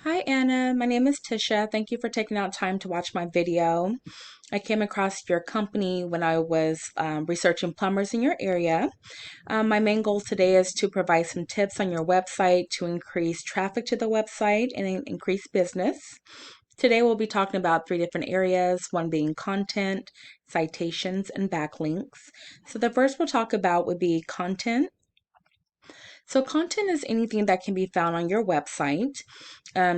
Hi Anna, my name is Tisha. Thank you for taking out time to watch my video. I came across your company when I was researching plumbers in your area. My main goal today is to provide some tips on your website to increase traffic to the website and increase business. Today we'll be talking about three different areas, one being content, citations, and backlinks. So the first we'll talk about would be content. So content is anything that can be found on your website.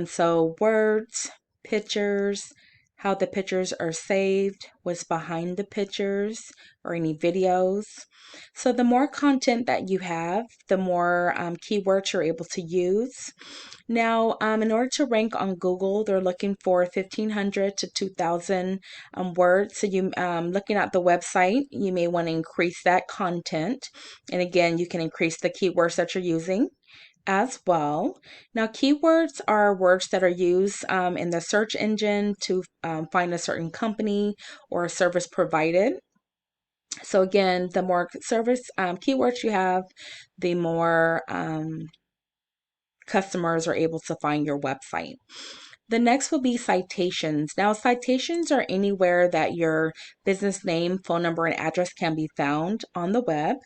So words, pictures, how the pictures are saved, what's behind the pictures, or any videos. So the more content that you have, the more keywords you're able to use. Now, in order to rank on Google, they're looking for 1,500 to 2,000 words. So you, looking at the website, you may want to increase that content. And again, you can increase the keywords that you're using as well. Now, keywords are words that are used in the search engine to find a certain company or a service provided. So again, the more service keywords you have, the more customers are able to find your website. The next will be citations. Now, citations are anywhere that your business name, phone number, and address can be found on the web.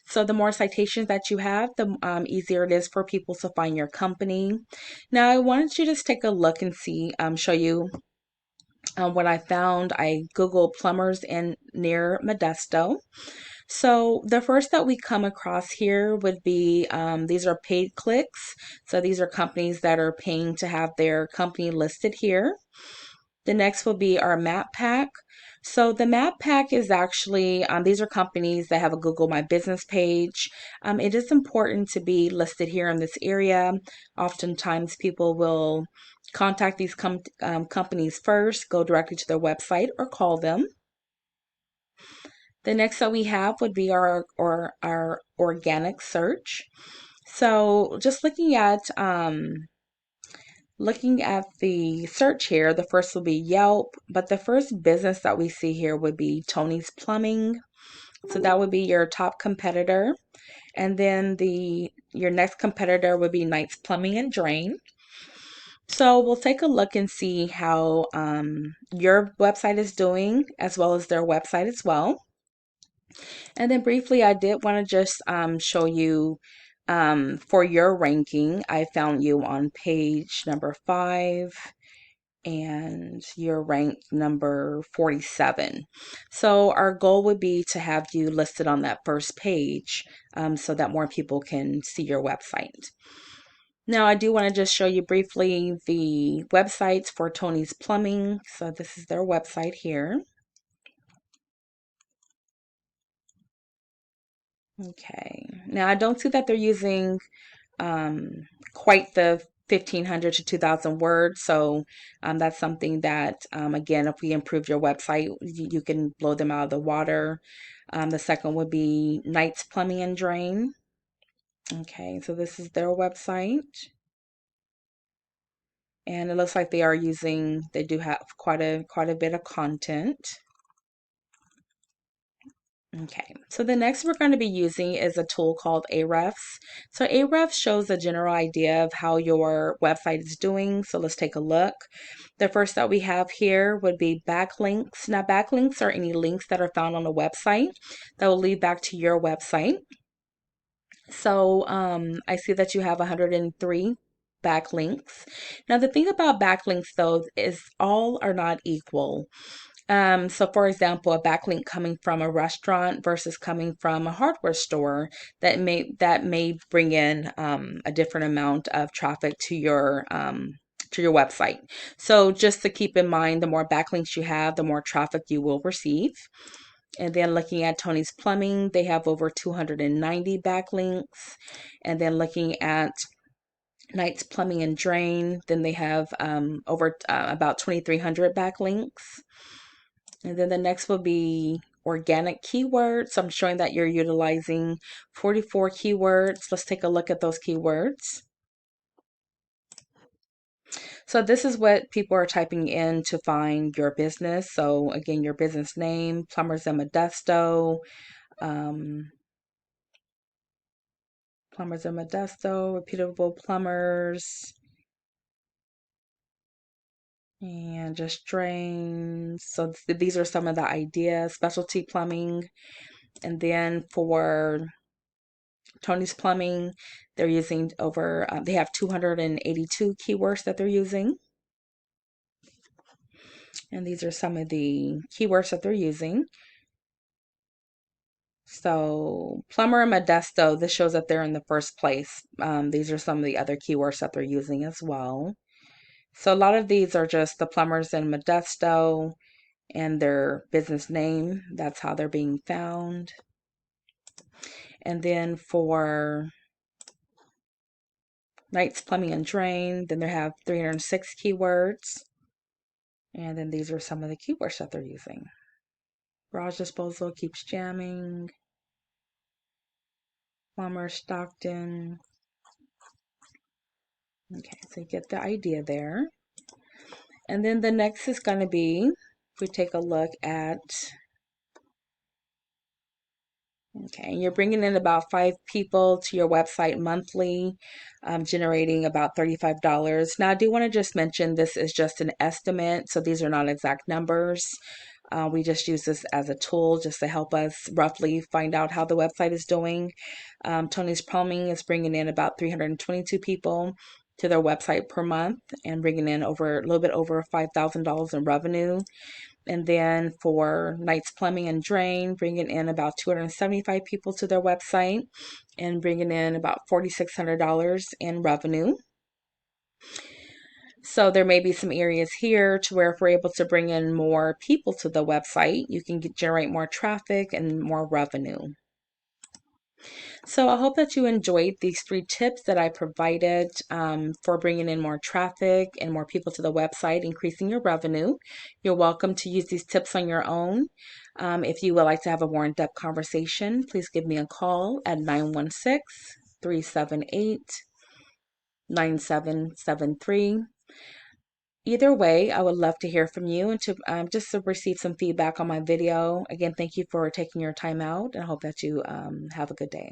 So the more citations that you have, the easier it is for people to find your company. Now, I wanted you to just take a look and see, show you what I found. I Googled plumbers in near Modesto. So the first that we come across here would be these are paid clicks. So these are companies that are paying to have their company listed here. The next will be our map pack. So the map pack is actually, these are companies that have a Google My Business page. It is important to be listed here in this area. Oftentimes people will contact these companies first, go directly to their website or call them. The next that we have would be our organic search. So just looking at the search here, the first will be Yelp, but the first business that we see here would be Tony's Plumbing. So that would be your top competitor. And then your next competitor would be Knight's Plumbing and Drain. So we'll take a look and see how your website is doing as well as their website as well. And then briefly, I did want to just show you for your ranking. I found you on page number 5 and you're ranked number 47. So our goal would be to have you listed on that first page so that more people can see your website. Now, I do want to just show you briefly the websites for Tony's Plumbing. So this is their website here. Okay. Now, I don't see that they're using quite the 1,500 to 2,000 words. So that's something that, again, if we improve your website, you can blow them out of the water. The second would be Knight's Plumbing and Drain. Okay, so this is their website. And it looks like they do have quite a bit of content. Okay, so the next we're going to be using is a tool called Ahrefs. So Ahrefs shows a general idea of how your website is doing. So let's take a look. The first that we have here would be backlinks. Now backlinks are any links that are found on a website that will lead back to your website. So I see that you have 103 backlinks. Now the thing about backlinks though is all are not equal. So for example, a backlink coming from a restaurant versus coming from a hardware store that may bring in a different amount of traffic to your website. So just to keep in mind, the more backlinks you have, the more traffic you will receive. And then looking at Tony's Plumbing, they have over 290 backlinks. And then looking at Knight's Plumbing and Drain, then they have over about 2,300 backlinks. And then the next will be organic keywords. So I'm showing that you're utilizing 44 keywords. Let's take a look at those keywords. So this is what people are typing in to find your business. So again, your business name, Plumbers in Modesto, um, Plumbers in Modesto, reputable plumbers. and just drains. So these are some of the ideas. Specialty plumbing. And then for Tony's Plumbing, they're using over, they have 282 keywords that they're using. And these are some of the keywords that they're using. So Plumber and Modesto, this shows that they're in the first place. These are some of the other keywords that they're using as well. So a lot of these are just the plumbers in Modesto and their business name. That's how they're being found. And then for Knight's Plumbing and Drain, then they have 306 keywords. And then these are some of the keywords that they're using. Garage disposal keeps jamming. Plumber Stockton. Okay, so you get the idea there. And then the next is going to be, if we take a look at, okay, and you're bringing in about 5 people to your website monthly, generating about $35. Now, I do want to just mention this is just an estimate, so these are not exact numbers. We just use this as a tool just to help us roughly find out how the website is doing. Tony's Plumbing is bringing in about 322 people to their website per month and bringing in over a little bit over $5,000 in revenue. And then for Knight's Plumbing and Drain, bringing in about 275 people to their website and bringing in about $4,600 in revenue. So there may be some areas here to where if we're able to bring in more people to the website, you can generate more traffic and more revenue. So I hope that you enjoyed these 3 tips that I provided for bringing in more traffic and more people to the website, increasing your revenue. You're welcome to use these tips on your own. If you would like to have a more in-depth conversation, please give me a call at 916-378-9773. Either way, I would love to hear from you and to just to receive some feedback on my video. Again, thank you for taking your time out, and I hope that you have a good day.